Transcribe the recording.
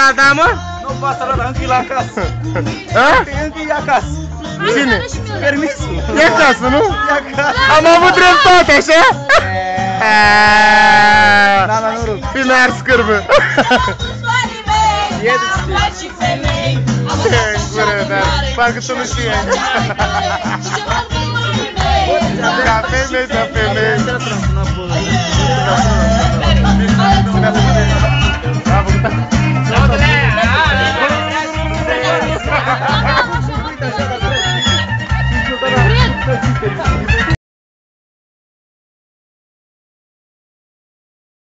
la damă? Nu pasă ăla, încă e la acasă. Încă e acasă. Cine? Permisul. E acasă, nu? E acasă. Am avut dreptate, așa? Da, nu rup. Bine ar scârbă. Gură, dar parcă tu nu știi. Ca femei, ca femei. Da,